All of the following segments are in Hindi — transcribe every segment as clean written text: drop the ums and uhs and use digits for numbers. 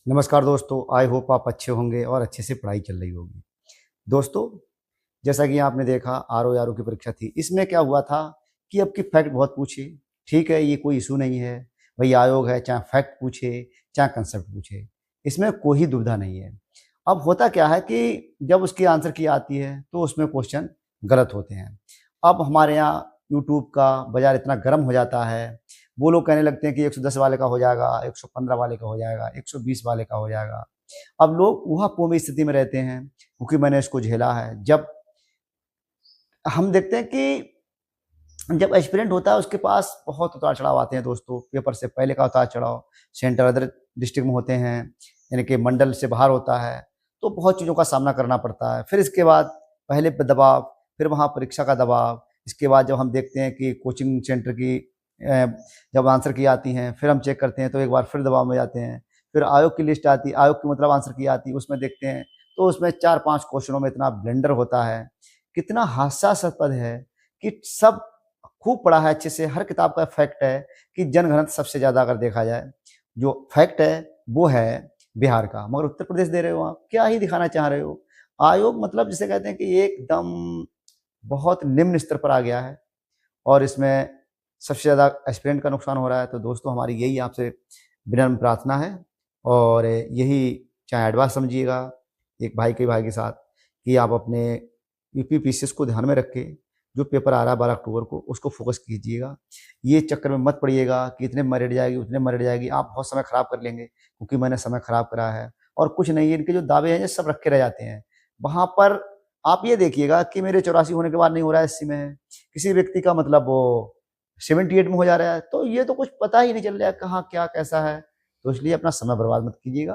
नमस्कार दोस्तों, आई होप आप अच्छे होंगे और अच्छे से पढ़ाई चल रही होगी। दोस्तों, जैसा कि आपने देखा आरओ की परीक्षा थी। इसमें क्या हुआ था कि अब की फैक्ट बहुत पूछे, ठीक है, ये कोई इश्यू नहीं है। भई आयोग है, चाहे फैक्ट पूछे, चाहे कांसेप्ट पूछे, इसमें कोई दुविधा नहीं है। अब होता क्या है कि जब उसकी आंसर की आती है, तो उसमें क्वेश्चन गलत होते हैं। अब हमारे यहाँ यूट्यूब का बाज़ार इतना गर्म हो जाता है, वो लोग कहने लगते हैं कि 110 वाले का हो जाएगा, 115 वाले का हो जाएगा, 120 वाले का हो जाएगा। अब लोग ऊहा-पोह में स्थिति में रहते हैं, क्योंकि मैंने इसको झेला है। जब हम देखते हैं कि जब एस्पिरेंट होता है उसके पास बहुत उतार-चढ़ाव आते हैं दोस्तों, पेपर से पहले का उतार-चढ़ाव, सेंटर अदर डिस्ट्रिक्ट में होते हैं, यानी कि मंडल से बाहर होता है, तो बहुत चीज़ों का सामना करना पड़ता है। फिर इसके बाद पहले पे दबाव, फिर वहाँ परीक्षा का दबाव, इसके बाद जब हम देखते हैं कि कोचिंग सेंटर की अ, जब आंसर की आती हैं, फिर हम चेक करते हैं तो एक बार फिर दबाव में जाते हैं। फिर आयोग की लिस्ट आती है, आयोग की मतलब आंसर की आती है, उसमें देखते हैं, तो उसमें 4-5 क्वेश्चनों में इतना ब्लंडर होता है, कितना हास्यास्पद है कि सब खूब पढ़ा है अच्छे से, हर किताब का फैक्ट है कि जनगणना सबसे ज़्यादा अगर देखा जाए, जो फैक्ट है वो है बिहार का, मगर उत्तर प्रदेश दे रहे हो आप, क्या ही दिखाना चाह रहे हो? आयोग मतलब जिसे कहते हैं कि एकदम बहुत निम्न स्तर पर आ गया है और इसमें सबसे ज़्यादा एस्पिरेंट का नुकसान हो रहा है। तो दोस्तों, हमारी यही आपसे विनम्र प्रार्थना है और यही चाहे एडवाइस समझिएगा एक भाई के साथ कि आप अपने यूपीपीसीएस को ध्यान में रख के जो पेपर आ रहा है 12 अक्टूबर को, उसको फ़ोकस कीजिएगा। ये चक्कर में मत पड़िएगा कि इतने मेरिट जाएगी, उतने मेरिट जाएगी, आप बहुत समय खराब कर लेंगे, क्योंकि मैंने समय खराब करा है और कुछ नहीं है, इनके जो दावे हैं ये सब रखे रह जाते हैं। वहाँ पर आप ये देखिएगा कि मेरे 84 होने के बाद नहीं हो रहा है, 80 में है। किसी व्यक्ति का मतलब वो 78 में हो जा रहा है, तो ये तो कुछ पता ही नहीं चल रहा है कहाँ क्या कैसा है। तो इसलिए अपना समय बर्बाद मत कीजिएगा,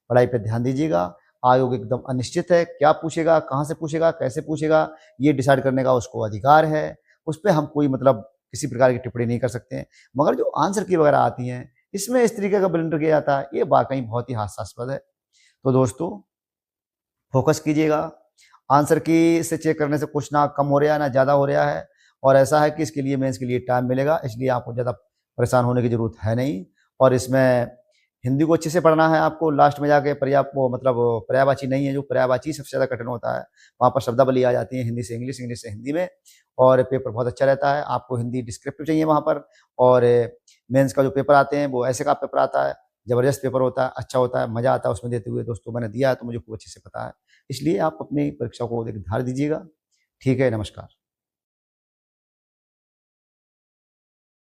पढ़ाई पे ध्यान दीजिएगा। आयोग एकदम अनिश्चित है, क्या पूछेगा, कहाँ से पूछेगा, कैसे पूछेगा, ये डिसाइड करने का उसको अधिकार है। उस पे हम कोई मतलब किसी प्रकार की टिप्पणी नहीं कर सकते हैं। मगर जो आंसर की वगैरह आती हैं, इसमें इस तरीके का ब्लंडर किया जाता है, ये वाक़ई बहुत ही हास्यास्पद है। तो दोस्तों, फ़ोकस कीजिएगा, आंसर की से चेक करने से कुछ ना कम हो रहा है, ना ज़्यादा हो रहा है और ऐसा है कि इसके लिए मेंस के लिए टाइम मिलेगा, इसलिए आपको ज़्यादा परेशान होने की ज़रूरत है नहीं और इसमें हिंदी को अच्छे से पढ़ना है आपको, लास्ट में जाके वो मतलब पर्यायवाची नहीं है, जो पर्यायवाची सबसे ज़्यादा कठिन होता है। वहाँ पर शब्दावली आ जाती है हिंदी से इंग्लिश, इंग्लिश से हिंदी में और पेपर बहुत अच्छा रहता है। आपको हिंदी डिस्क्रिप्टिव चाहिए वहाँ पर और मेंस का जो पेपर आते हैं, वो ऐसे का पेपर आता है, ज़बरदस्त पेपर होता है, अच्छा होता है, मज़ा आता है उसमें देते हुए। दोस्तों, मैंने दिया है तो मुझे खूब अच्छे से पता है। इसलिए आप अपनी परीक्षा को एक धार दीजिएगा। ठीक है, नमस्कार।